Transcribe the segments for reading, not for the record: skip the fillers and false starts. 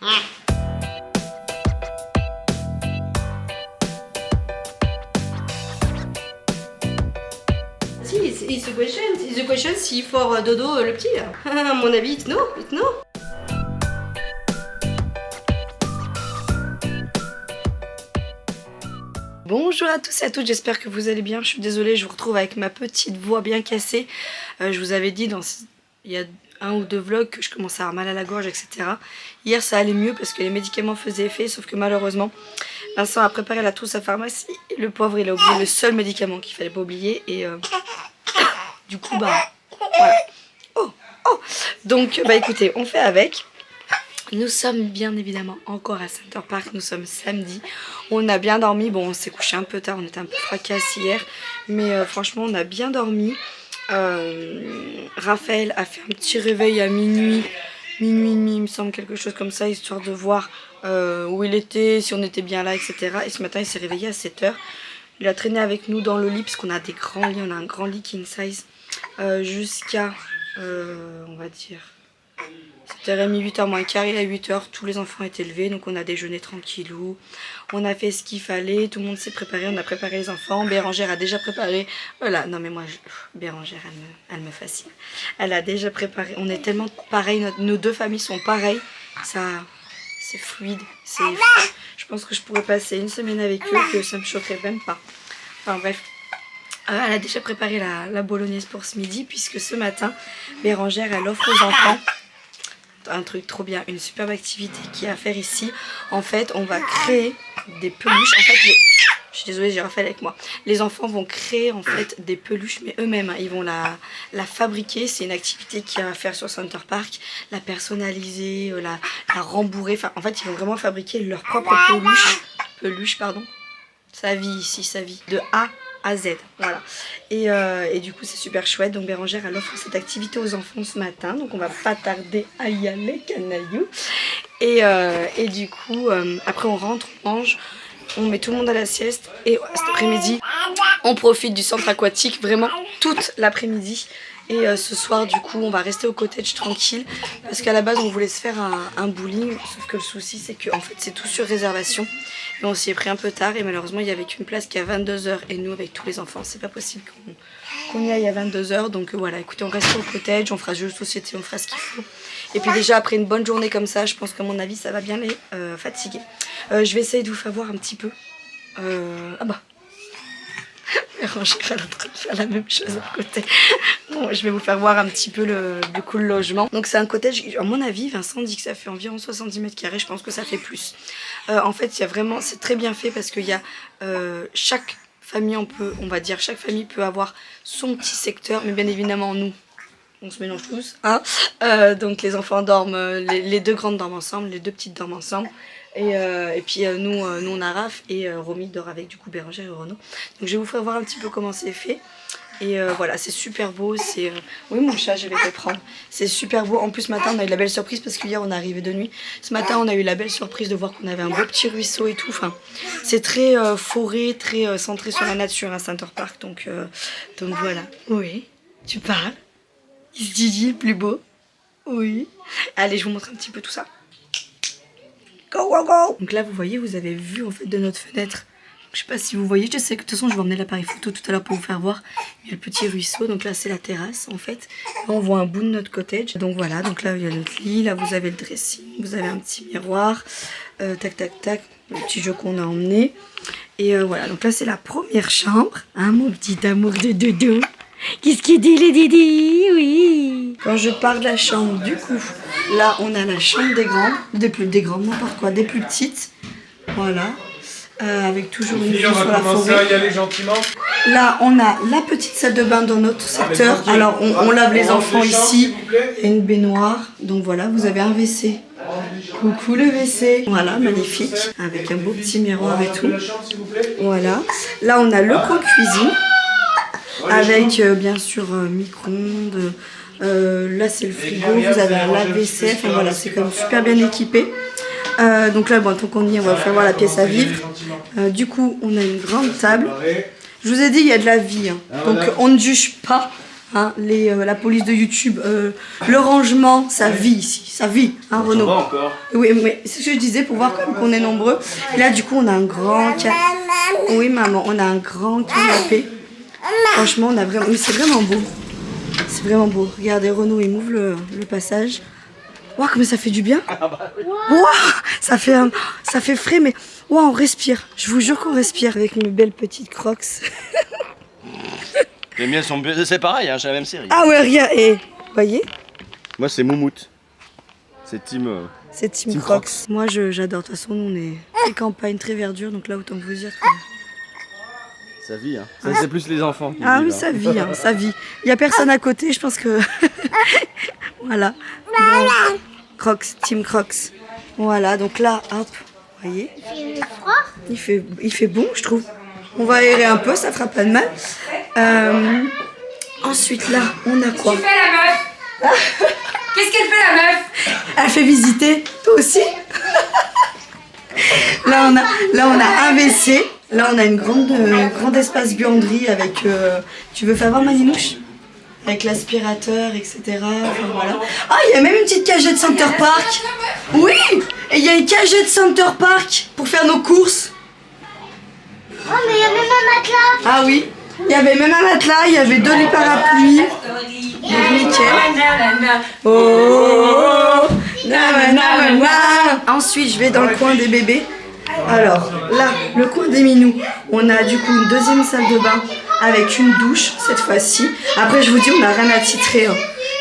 Si, it's a question. It's a question si for Dodo le petit là. À mon avis, it's no. Bonjour à tous et à toutes, j'espère que vous allez bien. Je suis désolée, je vous retrouve avec ma petite voix bien cassée. Je vous avais dit il y a 1 ou 2 vlogs que je commençais à avoir mal à la gorge, etc. Hier ça allait mieux parce que les médicaments faisaient effet, sauf que malheureusement Vincent a préparé la trousse à pharmacie et le pauvre il a oublié le seul médicament qu'il fallait pas oublier et du coup bah voilà. Oh. Donc bah écoutez, on fait avec. Nous sommes bien évidemment encore à Center Park, nous sommes samedi. On a bien dormi, bon on s'est couché un peu tard, on était un peu fracasse hier. Mais franchement on a bien dormi. Raphaël a fait un petit réveil à minuit et demi il me semble, quelque chose comme ça, histoire de voir où il était, si on était bien là, etc. Et ce matin il s'est réveillé à 7 h. Il a traîné avec nous dans le lit parce qu'on a des grands lits, on a un grand lit king size jusqu'à on va dire 7h30, 8h moins quart, et à 8 h tous les enfants étaient levés, donc on a déjeuné tranquillou, on a fait ce qu'il fallait, tout le monde s'est préparé, on a préparé les enfants, Bérangère a déjà préparé, voilà, non mais moi, Bérangère elle me fascine, elle a déjà préparé, on est tellement pareils, nos deux familles sont pareilles, ça, c'est fluide, je pense que je pourrais passer une semaine avec eux, que ça me choquerait même pas, enfin bref. Elle a déjà préparé la bolognaise pour ce midi, puisque ce matin, Bérangère elle offre aux enfants un truc trop bien, une superbe activité qui est à faire ici. En fait on va créer des peluches, en fait je suis désolée j'ai Raphaël avec moi, les enfants vont créer en fait des peluches mais eux-mêmes, hein. Ils vont la fabriquer, c'est une activité qu'il y a à faire sur Center Park, la personnaliser, la rembourrer, enfin en fait ils vont vraiment fabriquer leur propre peluche pardon, sa vie ici, sa vie de A à Z, voilà. Et du coup c'est super chouette, donc Bérangère elle offre cette activité aux enfants ce matin, donc on va pas tarder à y aller, canaillou. Et du coup après on rentre, on mange, on met tout le monde à la sieste, et cet après-midi on profite du centre aquatique vraiment toute l'après-midi. Et ce soir du coup on va rester au cottage tranquille, parce qu'à la base on voulait se faire un bowling, sauf que le souci c'est que en fait c'est tout sur réservation. Et on s'y est pris un peu tard et malheureusement il n'y avait qu'une place qui est à 22 h, et nous avec tous les enfants c'est pas possible qu'on y aille à 22 h. Donc voilà, écoutez, on reste au cottage, on fera jeu de société, on fera ce qu'il faut. Et puis déjà après une bonne journée comme ça, je pense qu'à mon avis ça va bien les fatiguer. Je vais essayer de vous faire voir un petit peu. Ah bah Bérangère elle est en train de faire la même chose à côté. Bon, je vais vous faire voir un petit peu le logement. Donc c'est un cottage, à mon avis Vincent dit que ça fait environ 70 mètres carrés, je pense que ça fait plus. En fait il y a vraiment, c'est très bien fait parce qu'il y a chaque famille, on va dire chaque famille peut avoir son petit secteur, mais bien évidemment nous on se mélange tous, hein. Donc les enfants dorment, les deux grandes dorment ensemble, les deux petites dorment ensemble. Et puis nous on a Raph et Romy dort avec du coup Bérangère et Renaud. Donc je vais vous faire voir un petit peu comment c'est fait. Et voilà, c'est super beau, c'est... Oui mon chat, je vais te prendre. C'est super beau, en plus ce matin on a eu la belle surprise parce qu'hier on est arrivé de nuit. Ce matin on a eu la belle surprise de voir qu'on avait un beau petit ruisseau et tout. Enfin, c'est très forêt, très centré sur la nature à Center Park. Donc voilà. Oui, tu parles. Il se dit le plus beau. Oui. Allez, je vous montre un petit peu tout ça. Go, go, go. Donc là vous voyez, vous avez vu en fait de notre fenêtre. Je sais pas si vous voyez, je sais que de toute façon je vais emmener l'appareil photo tout à l'heure pour vous faire voir. Il y a le petit ruisseau, donc là c'est la terrasse en fait. Là on voit un bout de notre cottage. Donc voilà, donc là il y a notre lit, là vous avez le dressing, vous avez un petit miroir. Tac tac tac, le petit jeu qu'on a emmené. Et voilà, donc là c'est la première chambre. Hein mon petit amour de dodo. Qu'est-ce qu'il dit les Didi? Oui. Quand je pars de la chambre, du coup, là on a la chambre des grandes, des grandes, n'importe quoi, des plus petites. Voilà. Avec toujours une vue sur la forêt. Là on a la petite salle de bain dans notre secteur. Alors on lave les enfants ici. Et une baignoire. Donc voilà, vous avez un WC. Coucou le WC. Voilà, magnifique. Avec un beau petit miroir et tout. Voilà. Là on a le coin cuisine. Avec bien sûr micro-ondes. Là c'est le frigo. Vous avez un lave-vaisselle. Enfin voilà, c'est quand même super bien équipé. Donc là, bon, tant qu'on y est, on va faire voir la pièce à vivre. Du coup, on a une grande table. Je vous ai dit, il y a de la vie. Hein. Donc on ne juge pas. Hein, la police de YouTube, le rangement, ça vit ici, ça vit, hein Renaud. Encore. Oui, mais c'est ce que je disais pour voir comme qu'on est nombreux. Et là, du coup, on a un grand Oui, maman, on a un grand canapé. Franchement, on a vraiment, mais c'est vraiment beau. C'est vraiment beau. Regardez, Renaud, il m'ouvre le passage. Waouh, comme ça fait du bien. Waouh, ça fait frais, mais waouh, on respire. Je vous jure qu'on respire avec mes belles petites Crocs. Les miennes sont... C'est pareil, hein, j'ai la même série. Ah ouais, regarde, et voyez. Moi, c'est Moumout. C'est Team... C'est Team Crocs. Moi, j'adore. De toute façon, nous, on est très campagne, très verdure. Donc là, autant vous dire que... Ça vit, hein. Ça, c'est plus les enfants qui Ah vivent, oui, ça vit, hein, ça vit. Il n'y a personne à côté, je pense que... Voilà. Bon. Crocs, Team Crocs. Voilà, donc là, hop, vous voyez. Il fait bon, je trouve. On va aérer un peu, ça fera pas de mal. Ensuite, là, on a quoi? Qu'est-ce que tu fais, la meuf? Qu'est-ce qu'elle fait, la meuf? Elle fait visiter, toi aussi. Là, on a un WC. Là, on a une grande espace buanderie avec... tu veux faire voir Maninouche? Avec l'aspirateur, etc. Enfin, voilà. Ah, il y a même une petite cagette Center Park. Oui. Et il y a une cagette Center Park pour faire nos courses. Oh, mais il y a même un matelas. Ah oui. Il y avait même un matelas, il y avait 2 lits parapluies. Donc nickel. Oh, ensuite, je vais dans le coin des bébés. Alors, là, le coin des minous. On a du coup une deuxième salle de bain avec une douche, cette fois-ci. Après, je vous dis, on n'a rien à titrer. Hein.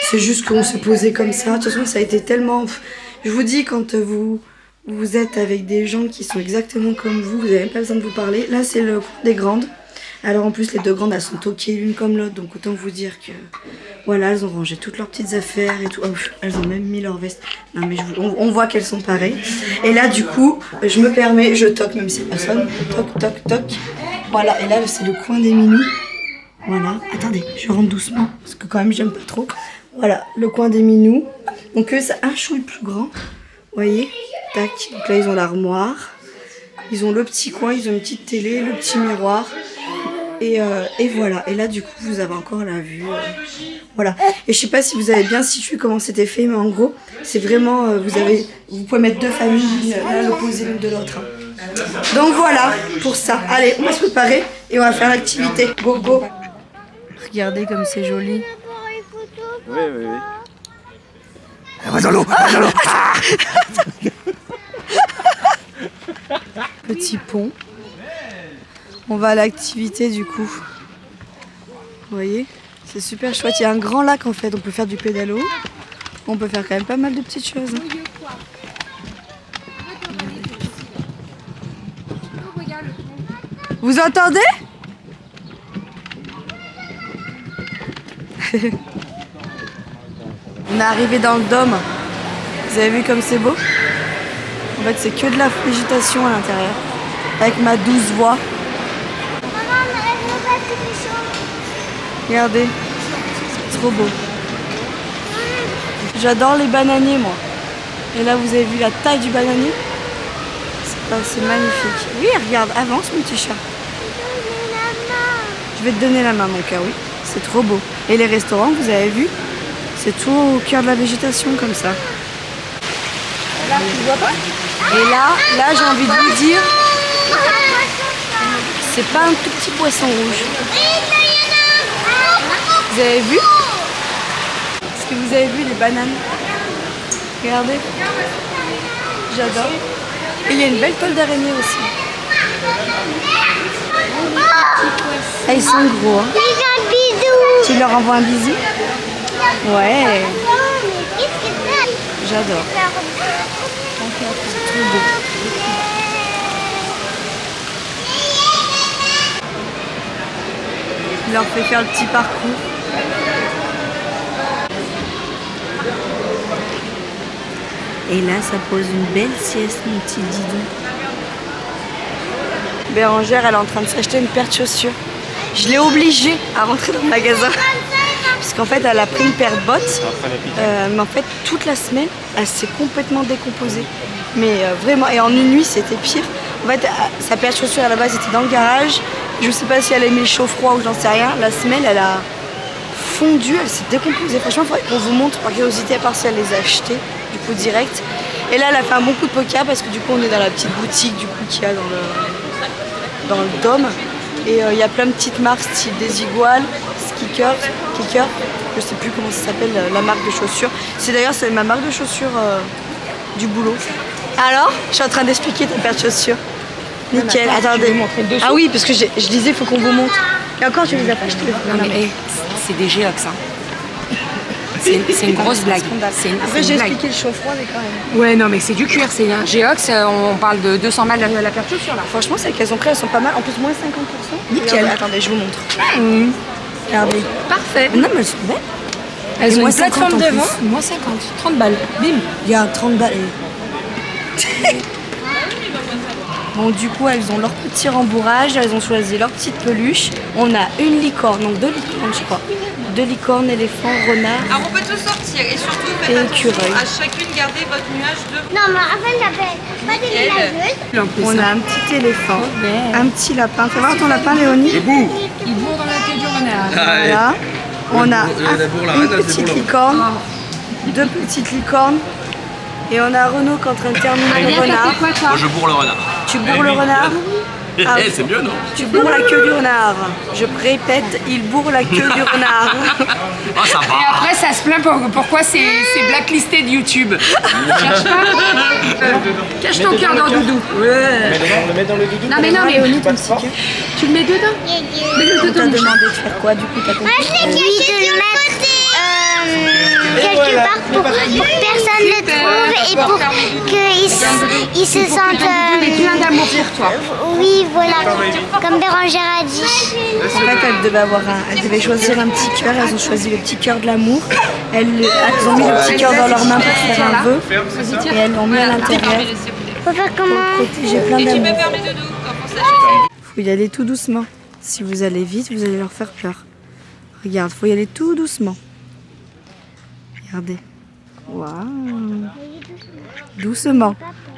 C'est juste qu'on s'est posé comme ça. De toute façon, ça a été tellement... Je vous dis, quand vous êtes avec des gens qui sont exactement comme vous n'avez même pas besoin de vous parler. Là, c'est le coin des grandes. Alors en plus les 2 grandes elles sont toquées l'une comme l'autre, donc autant vous dire que voilà, elles ont rangé toutes leurs petites affaires et tout. Oh, elles ont même mis leur veste. Non mais on voit qu'elles sont pareilles. Et là du coup je me permets, je toque même si personne. Toc toc toc. Voilà, et là c'est le coin des minous. Voilà, attendez, je rentre doucement parce que quand même j'aime pas trop. Voilà, le coin des minous. Donc eux c'est un chouille plus grand. Vous voyez, tac. Donc là ils ont l'armoire. Ils ont le petit coin, ils ont une petite télé, le petit miroir. Et voilà, et là du coup vous avez encore la vue, voilà. Et je sais pas si vous avez bien situé comment c'était fait, mais en gros c'est vraiment, vous pouvez mettre 2 familles l'un à l'opposé l'une de l'autre. Hein. Donc voilà pour ça. Allez, on va se préparer et on va faire l'activité. Go go. Regardez comme c'est joli. Oui, oui, oui. Va dans l'eau, va dans l'eau. Petit pont. On va à l'activité du coup. Vous voyez, c'est super chouette. Il y a un grand lac en fait. On peut faire du pédalo. On peut faire quand même pas mal de petites choses. Vous entendez? On est arrivé dans le dôme. Vous avez vu comme c'est beau? En fait, c'est que de la végétation à l'intérieur. Avec ma douce voix. Regardez, c'est trop beau. J'adore les bananiers, moi. Et là, vous avez vu la taille du bananier? C'est magnifique. Oui, regarde, avance, mon petit chat. Je vais te donner la main, mon cœur, oui. C'est trop beau. Et les restaurants, vous avez vu, c'est tout au cœur de la végétation, comme ça. Là, tu vois pas? Et là, j'ai envie de vous dire, c'est pas un tout petit poisson rouge. Vous avez vu? Est-ce que vous avez vu les bananes? Regardez. J'adore. Et il y a une belle toile d'araignée aussi. Ah, ils sont gros. Hein. Tu leur envoies un bisou? Ouais. J'adore. C'est trop beau. Il leur fait faire le petit parcours. Et là, ça pose une belle sieste, mon petit Didou. Bérangère, elle est en train de s'acheter une paire de chaussures. Je l'ai obligée à rentrer dans le magasin. Parce qu'en fait, elle a pris une paire de bottes. Mais en fait, toute la semaine, elle s'est complètement décomposée. Mais vraiment, et en une nuit, c'était pire. En fait, sa paire de chaussures, à la base, était dans le garage. Je sais pas si elle aimait chaud, froid ou j'en sais rien. La semelle, elle a fondu, elle s'est décomposée. Franchement, il faudrait qu'on vous montre par curiosité, à part si elle les a achetées, du coup direct. Et là, elle a fait un bon coup de poker parce que du coup, on est dans la petite boutique du coup qu'il y a dans le dôme. Et il y a plein de petites marques style Desigual, Kicker, je sais plus comment ça s'appelle la marque de chaussures. D'ailleurs c'est ma marque de chaussures du boulot. Alors, je suis en train d'expliquer ta paire de chaussures. Nickel, attendez. Ah oui, parce que je disais, il faut qu'on vous montre. Et encore, tu les as pas achetées. Non mais c'est des Géox, hein. C'est une grosse blague. Après, j'ai expliqué le chaud froid, mais quand même. Ouais, non mais c'est du cuir, c'est un Géox, on parle de 200 balles la paire de chaussures là. Franchement, celles qu'elles ont pris, elles sont pas mal. En plus, moins 50%. Nickel. Regardez, attendez, je vous montre. Regardez. Parfait. Non, mais elles sont belles. Elles ont une 50 plateforme en devant, plus. moins 50, 30 balles. Bim. Il y a 30 balles. Bon, du coup, elles ont leur petit rembourrage, elles ont choisi leur petite peluche. On a une licorne, donc 2 licornes, je crois. 2 licornes, éléphants, renards. Alors on peut tout sortir et surtout Et faites attention écureuil. à chacune garder votre nuage de... Non, mais en fait, j'appelle pas des ménageuses. On a un petit éléphant, un petit lapin. Fais voir ton lapin, Léonie. Il bourre dans la queue du renard. Voilà. On a une petite licorne, 2 petites licornes. Et on a Renaud qui est en train de terminer le renard. Quoi toi? Moi je bourre le renard. Tu bourres le renard? Ah, C'est mieux non? tu bourres la queue du renard. Je répète, il bourre la queue du renard. Ah ça Et va. après ça se plaint pourquoi c'est blacklisté de YouTube. Cherche pas. Cache ton cœur dans le doudou. Ouais. Le mettre dans le doudou. Non mais Léonie, ton petit cœur. tu le mets dedans. Mets-le On t'a dedans. demandé de faire quoi du coup? T'as compris? Oui, de le mettre quelque part pour que personne ne le trouve et pour qu'ils se sentent... Il est plein d'amour pour toi. Oui, voilà, comme Bérangère a dit. En fait, elles devaient choisir un petit cœur. Elles ont choisi le petit cœur de l'amour. Elles ont mis le petit cœur dans leurs mains pour faire un vœu. Et elles l'ont mis à l'intérieur Faut faire comment? pour protéger plein Tu peux d'amour. fermer le dos quand on s'achète. Faut y aller tout doucement. Si vous allez vite, vous allez leur faire peur. Regarde, faut y aller tout doucement. Regardez. Waouh. Doucement.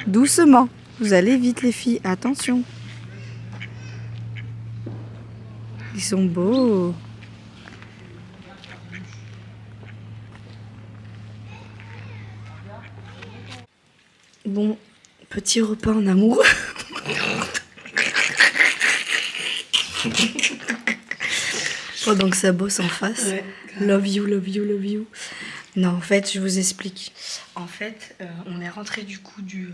Doucement. Vous allez vite les filles. Attention. Ils sont beaux. Bon, petit repas en amour. Pendant que ça bosse en face. Ouais. Love you, love you, love you. Non, en fait, je vous explique. En fait, on est rentré du coup du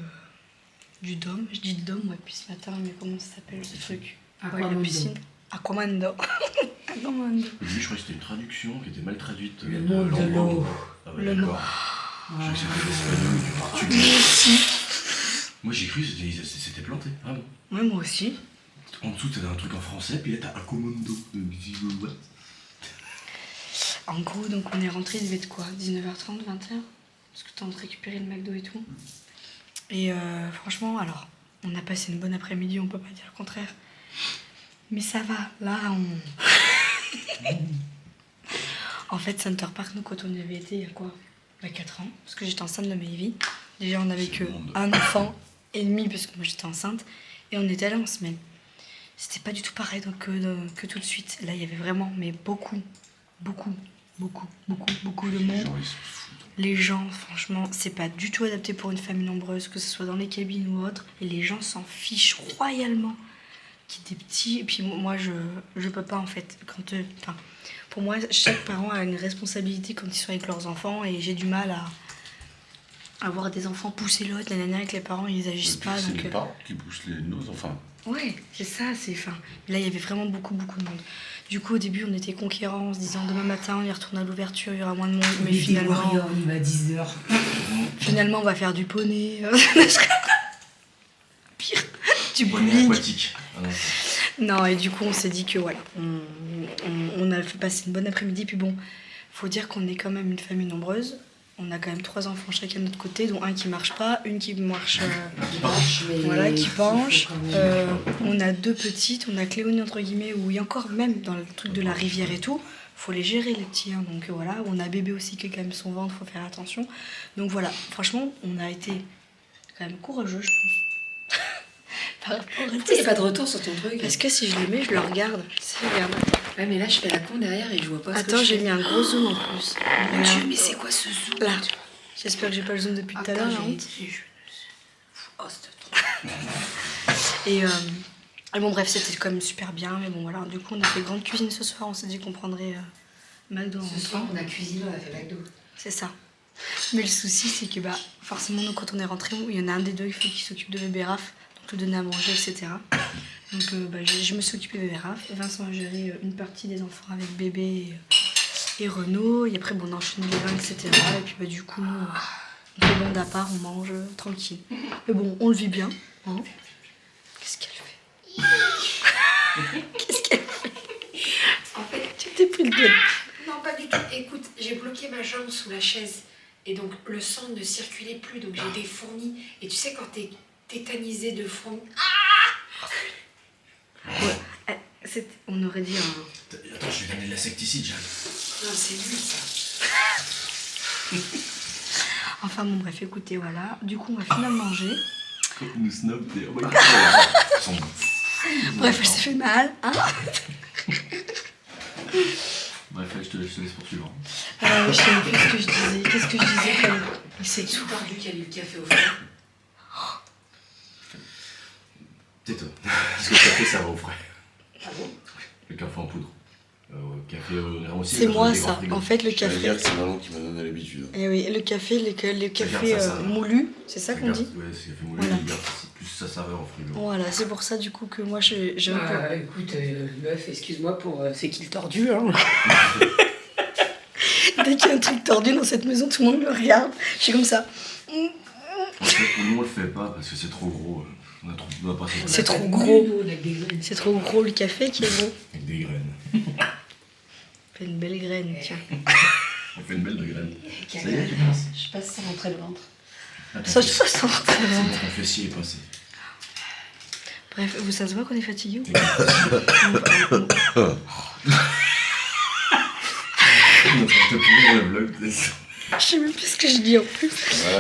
dôme. Je dis dôme, ouais, puis ce matin, mais comment ça s'appelle ce truc? Aquamondo. La piscine. Aquamando. Aquamando. Lui, je crois que c'était une traduction qui était mal traduite. Le monde de l'eau. Ah ouais, Le d'accord. Je croyais que c'était l'espagnol ou du portugais. Moi, j'ai cru que c'était planté. Ah bon. Ouais, moi aussi. En dessous, t'as un truc en français, puis là, t'as Aquamondo. En gros, donc on est rentré, il devait être quoi? 19h30, 20h? Parce que temps de récupérer le McDo et tout. Et franchement, alors, on a passé une bonne après-midi, on peut pas dire le contraire. Mais ça va, là, En fait, Center Park, nous, quand on y avait été, il y a quoi? Il y a 4 ans, parce que j'étais enceinte de Maëvi. Déjà, on avait que un enfant et demi, parce que moi, j'étais enceinte. Et on était allé en semaine. C'était pas du tout pareil donc, que tout de suite. Là, il y avait vraiment, mais beaucoup de monde. Les gens, franchement, c'est pas du tout adapté pour une famille nombreuse, que ce soit dans les cabines ou autre. Et les gens s'en fichent royalement. Qui des petits. Et puis moi, je peux pas en fait. Pour moi, chaque parent a une responsabilité quand ils sont avec leurs enfants. Et j'ai du mal à voir des enfants pousser l'autre. La nana avec les parents, ils agissent pas. C'est Donc, les parents qui poussent nos enfants. ouais, c'est ça, là, il y avait vraiment beaucoup de monde. Du coup, au début, on était conquérants en se disant demain matin, on y retourne à l'ouverture, il y aura moins de monde. Mais finalement, il va à 10h. finalement, on va faire du poney. Pire, du Bonnet bowling. aquatique. Ah non. Non, et du coup, on s'est dit que voilà, on a fait passer une bonne après-midi. Puis bon, faut dire qu'on est quand même une famille nombreuse. On a quand même 3 enfants chacun de notre côté, dont un qui marche pas, une qui marche, voilà, qui penche. On a 2 petites, on a Cléonie entre guillemets, où il y a encore même dans le truc de la rivière et tout, faut les gérer les petits, hein, donc voilà. On a bébé aussi qui a quand même son ventre, faut faire attention. Donc voilà, franchement, on a été quand même courageux, je pense. Par rapport à tout Il n'y a ça. pas de retour sur ton truc. Parce que si je le mets, je le regarde. Si, regarde. Ouais, mais là, je fais la con derrière et je vois pas ce que Attends, je j'ai fais. mis un gros zoom en plus. Mon Voilà. Dieu, mais c'est quoi ce zoom? Là. J'espère que j'ai pas le zoom depuis tout à l'heure, la honte. Oh, c'est trop. Et bon, bref, c'était quand même super bien. Mais bon, voilà. Du coup, on a fait grande cuisine ce soir. On s'est dit qu'on prendrait McDo en Ce rentrant. soir, on a cuisiné, on a fait McDo. C'est ça. Mais le souci, c'est que forcément, nous, quand on est rentré, il y en a un des deux qui s'occupe de bébé Raph, donc lui donner à manger, etc. Donc, je me suis occupée de bébé Raph. Vincent a géré une partie des enfants avec bébé et Renaud. Et après, on a enchaîné les vins, etc. Et puis, du coup, nous, on fait bande à part, on mange tranquille. Mais bon, on le vit bien. Hein. Qu'est-ce qu'elle fait? Qu'est-ce qu'elle fait? En fait, Tu t'es pris le doigt. non, pas du tout. Écoute, j'ai bloqué ma jambe sous la chaise. Et donc, le sang ne circulait plus. Donc, j'ai des fournis. Et tu sais, quand t'es tétanisé de fournis... On aurait dit un... Attends, je vais donner de l'insecticide, Jade. Non, c'est lui, ça. Enfin bon bref, écoutez, voilà. Du coup, on va finalement manger. Nous snob, t'es... Bref, elle s'est fait mal, hein. Bref, je te laisse poursuivre. Je sais même plus ce que je disais. Qu'est-ce que je disais quand même. C'est tout tordu qu'il y a eu le café au frais. Tais-toi. Parce que le café, ça va au frais. Ah bon? Le café en poudre. Café aussi. C'est moi ça. En fait, le Ça veut dire café. que c'est maman qui m'a donné l'habitude. Eh oui, le café, le café garde ça, ça. moulu, c'est ça qu'on dit. Ouais, c'est café moulu, Voilà. il garde plus sa saveur au frigo. Voilà, c'est pour ça du coup que moi j'ai un peu. Écoute, meuf, excuse-moi pour... c'est qui le tordu, hein? Dès qu'il y a un truc tordu dans cette maison, tout le monde me regarde. Je suis comme ça. En fait, nous on le fait pas parce que c'est trop gros. On a pas assez de C'est place. trop gros. Nous, on a des graines. C'est trop gros le café qui est gros. Avec des graines. Fait une belle graine, tiens. On fait une belle de graines. Ça y est, tu passes. Je passe sans rentrer le ventre. Ça, je sens très C'est bien. bon, ton fessier est passé. Bref, ça se voit qu'on est fatigué ou T'es pas? On est en train de te pourrir le vlog. Je sais même plus ce que je dis en plus.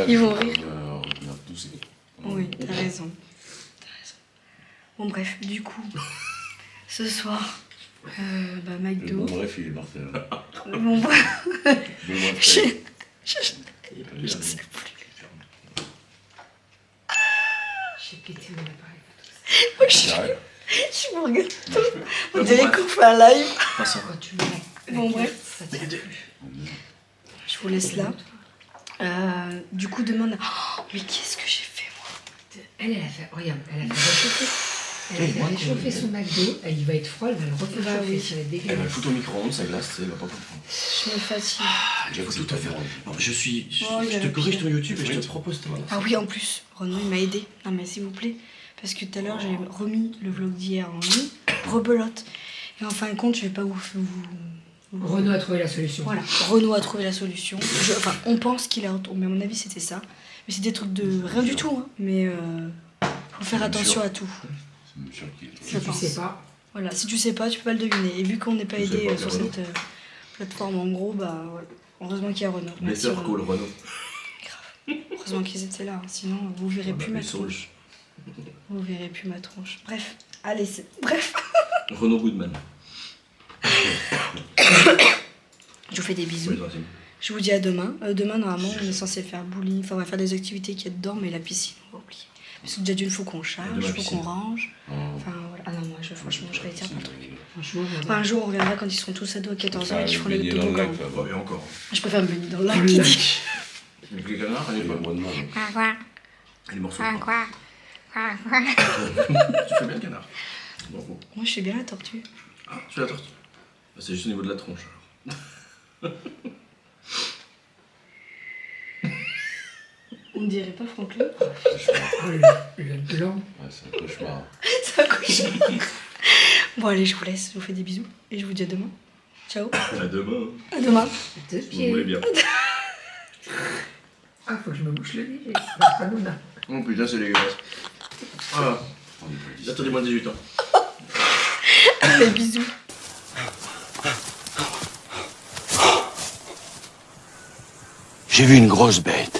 Ils vont rire. Regarde tout, c'est... Oui, t'as raison. Bon bref, du coup, ce soir, Le McDo. bon bref, il est parfait. Là. Bon bref, Bon bref, je il est pas bien. sais plus. J'ai pété mon appareil. Moi, J'arrête. je me regarde. On dirait qu'on fait un live. Quand tu me Bon bref, ça tire plus. je vous laisse là. Du coup, demande. Oh, mais qu'est-ce que j'ai fait moi? Elle a fait, regarde, elle a fait réchauffer. Elle a fait réchauffer son McDo, il va être froid, elle va le refaire Bah chauffer, oui. ça va être Elle va le dégueulasse. foutre au micro-ondes, ça glace, elle va pas comprendre. Je me fatigue. Il faut tout à faire. Alors, je Oh, il te avait corrige pire. ton YouTube et je te propose toi. Ah oui, en plus, Renaud, il m'a aidé. Non mais s'il vous plaît, parce que tout à l'heure, j'ai remis le vlog d'hier en ligne, rebelote. Et en fin de compte, je vais pas vous Renaud a trouvé la solution. Voilà, Renaud a trouvé la solution. Enfin, on pense qu'il a... Mais à mon avis, c'était ça. Mais c'est des trucs de rien du tout, hein. Mais faut faire attention à tout. C'est même sûr qu'il est... Je Si tu pense. sais pas, Voilà, si tu sais pas, tu peux pas le deviner. Et vu qu'on n'est pas Je sais aidé pas, sur Renaud. cette plateforme, en gros, voilà. Heureusement qu'il y a Renaud. Merci, Better Renaud. call Renault. Heureusement qu'ils étaient là, hein. Sinon vous verrez plus ma Les saules. tronche. Vous verrez plus ma tronche. Bref, allez, bref. Renault Goodman. Je vous fais des bisous. Oui, vas-y. Je vous dis à demain. Demain, normalement, on est censé faire bowling. Enfin, on va faire des activités qu'il y a dedans, mais la piscine, on va oublier. Parce que déjà d'une fois qu'on charge, Demain, il faut piscine. qu'on range. Oh. Enfin, voilà. Ah non, moi, franchement, je réitère pas le truc. franchement, Enfin, un jour, on reviendra quand ils seront tous ados à 14 ans et qu'ils feront les baigner dans le toboggans. lac, là, Bon, et encore. Je préfère me baigner dans le lac qui dit. Avec les canards, Il elle est est pas pas loin de moi. Et les morceaux de pain. Tu fais bien le canard. Bon. Moi, je suis bien la tortue. Ah, tu fais la tortue. Ah, c'est juste au niveau de la tronche. Alors. On ne dirait pas Franklin. oh, le blanc. Ouais, c'est un cauchemar. Ça couche. Bon, allez, je vous laisse. Je vous fais des bisous. Et je vous dis à demain. Ciao. À demain. À demain. Deux Si vous voulez pieds. bien. Ah, faut que je me bouche le nez. La Hanouna. Oh putain, c'est dégueulasse. Voilà. Attendez moins de 18 ans. Allez, bisous. J'ai vu une grosse bête.